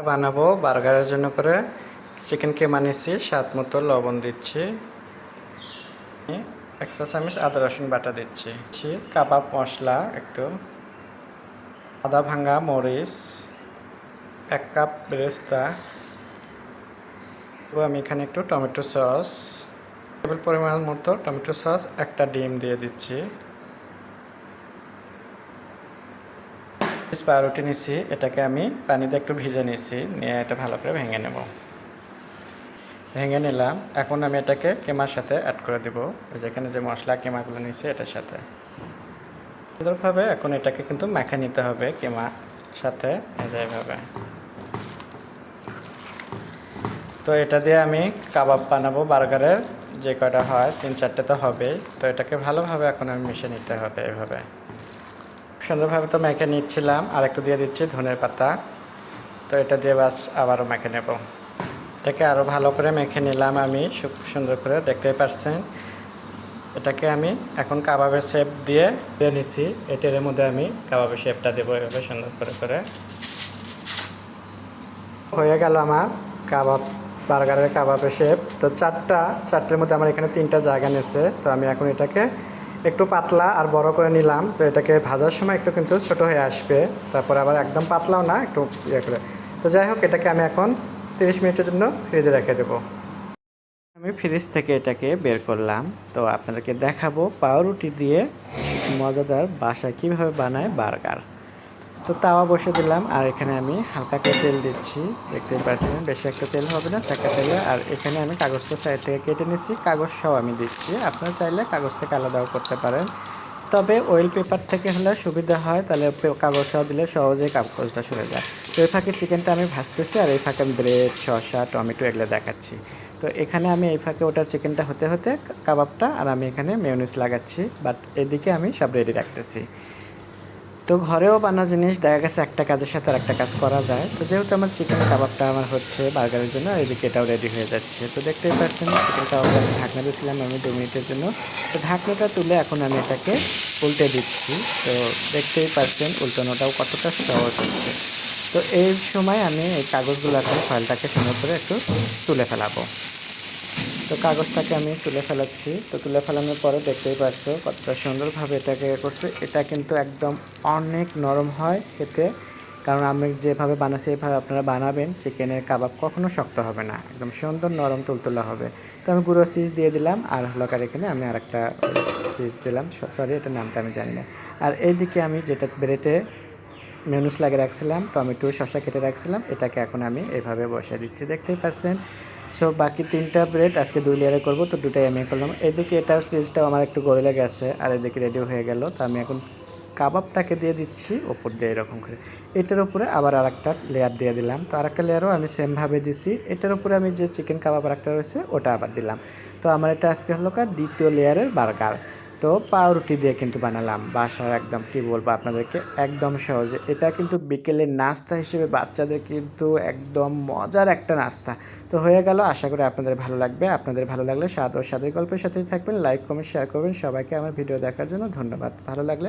বানাবো বার্গারের জন্য করে চিকেন কিমা নিচ্ছি, স্বাদ মতো লবণ দিচ্ছি, 1 চা চামচ আদা রসুন বাটা দিচ্ছি, কাবাব মশলা একটু, আদা ভাঙা মরিচ, 1 কাপ বেরেস্তা, আমি এখানে একটু টমেটো সস, টেবিল পরিমাণ মতো টমেটো সস, একটা ডিম দিয়ে দিচ্ছি, পাউরুটি নিচ্ছি, এটাকে আমি পানিতে একটু ভিজে নিচ্ছি, নিয়ে এটা ভালো করে ভেঙে নেব। ভেঙে নিলাম। এখন আমি এটাকে কিমার সাথে অ্যাড করে দেব, যেখানে যে মশলা কিমাগুলো নিচ্ছি এটার সাথে সুন্দরভাবে এখন এটাকে কিন্তু মাখা নিতে হবে কিমার সাথে, এইভাবে। তো এটা দিয়ে আমি কাবাব বানাবো বার্গারের, যে কয়টা হয় 3-4টে তো হবেই। তো এটাকে ভালোভাবে এখন আমি মিশিয়ে নিতে হবে এইভাবে। সুন্দরভাবে তো মেখে নিচ্ছিলাম, আর একটু দিয়ে দিচ্ছি ধনের পাতা। তো এটা দিয়ে বাস আবারও মেখে নেব। এটাকে আরও ভালো করে মেখে নিলাম আমি, খুব সুন্দর করে, দেখতেই পাচ্ছেন। এটাকে আমি এখন কাবাবের শেপ দিয়ে নিচ্ছি, এটার মধ্যে আমি কাবাবের শেপটা দেবো এভাবে সুন্দর করে। হয়ে গেল আমার কাবাব, বার্গারের কাবাবের শেপ। তো চারটের মধ্যে আমার এখানে 3টা জায়গা নিয়েছে। তো আমি এখন এটাকে একটু পাতলা আর বড় করে নিলাম। তো এটাকে ভাজার সময় একটু কিন্তু ছোট হয়ে আসবে, তারপর আবার একদম পাতলাও না, একটু ইয়ে করে। তো যাই হোক, এটাকে আমি এখন 30 মিনিটের জন্য ফ্রিজে রেখে দেবো। আমি ফ্রিজ থেকে এটাকে বের করলাম। তো আপনাদেরকে দেখাবো পাউরুটি দিয়ে মজাদার বাসায় কীভাবে বানায় বার্গার। তো তাওয়া বসে দিলাম, আর এখানে আমি হালকা করে তেল দিচ্ছি, দেখতেই পাচ্ছেন। বেশি একটা তেল হবে না, চাকা তেলে। আর এখানে আমি কাগজটা সাইড থেকে কেটে নিচ্ছি, কাগজ সহ আমি দিচ্ছি। আপনারা চাইলে কাগজ থেকে আলাদাও করতে পারেন, তবে অয়েল পেপার থেকে হলে সুবিধা হয়, তাহলে কাগজ সহ দিলে সহজেই কাগজটা সরে যায়। তো এই ফাঁকে চিকেনটা আমি ভাজতেছি, আর এই ফাঁকে আমি ব্রেড, শসা, টমেটো এগুলো দেখাচ্ছি। তো এখানে আমি এই ফাঁকে ওটার চিকেনটা হতে হতে কাবাবটা, আর আমি এখানে মেয়োনিজ লাগাচ্ছি, বাট এদিকে আমি সব রেডি রাখতেছি। তো ঘরেও বানা জিনিস দেখা গেছে একটা কাজের সাথে আর একটা কাজ করা যায়। তো যেহেতু আমার চিকেন কাবাবটা আমার হচ্ছে বার্গারের জন্য, আর এদিকে এটাও রেডি হয়ে যাচ্ছে। তো দেখতেই পাচ্ছেন চিকেন কাবাবটা আমি ঢাকনা দিয়েছিলাম আমি 2 মিনিটের জন্য। তো ঢাকনাটা তুলে এখন আমি এটাকে উল্টে দিচ্ছি। তো দেখতেই পাচ্ছেন উল্টানোটাও কতটা সহজ হচ্ছে। তো এই সময় আমি এই কাগজগুলো এখন ফয়েলটাকে সুন্দর করে একটু তুলে ফেলাবো। তো কাগজটাকে আমি তুলে ফেলাচ্ছি। তো তুলে ফেলানোর পরে দেখতেই পাচ্ছো কতটা সুন্দরভাবে এটাকে করছে। এটা কিন্তু একদম অনেক নরম হয় খেতে, কারণ আমি যেভাবে বানাচ্ছি এভাবে আপনারা বানাবেন, চিকেনের কাবাব কখনো শক্ত হবে না, একদম সুন্দর নরম তুলতুলা হবে। তো আমি গুঁড়ো চিজ দিয়ে দিলাম, আর হলকার এখানে আমি আরেকটা চিজ দিলাম, সরি এটার নামটা আমি জানি না। আর এইদিকে আমি যেটা ব্রেডে মেয়োনিজ লাগিয়ে রাখছিলাম, টমেটো শসা কেটে রাখছিলাম, এটাকে এখন আমি এভাবে বসিয়ে দিচ্ছি, দেখতেই পাচ্ছেন। সো বাকি 3টা ব্রেড আজকে 2 লেয়ারে করবো, তো 2টাই আমি করলাম। এদিকে এটার চিজটাও আমার একটু গলে গেছে, আর এদিকে রেডি হয়ে গেল। তো আমি এখন কাবাবটাকে দিয়ে দিচ্ছি ওপর দিয়ে এরকম করে, এটার উপরে আবার আরেকটা লেয়ার দিয়ে দিলাম। তো আরেকটা লেয়ারও আমি সেমভাবে দিছি, এটার উপরে আমি যে চিকেন কাবাব আরেকটা রয়েছে ওটা আবার দিলাম। তো আমার এটা আজকে হলো দ্বিতীয় লেয়ারের বার্গার। তো পাউরুটি দিয়ে কিন্তু বানালাম বাসার, একদম কি বলবো আপনাদেরকে, একদম সহজে। এটা কিন্তু বিকেলের নাস্তা হিসেবে বাচ্চাদের কিন্তু একদম মজার একটা নাস্তা। তো হয়ে গেল, আশা করি আপনাদের ভালো লাগবে। আপনাদের ভালো লাগলে স্বাদ ও স্বাদের গল্পের সাথেই থাকবেন, লাইক কমেন্ট শেয়ার করবেন। সবাইকে আমার ভিডিও দেখার জন্য ধন্যবাদ। ভালো লাগলে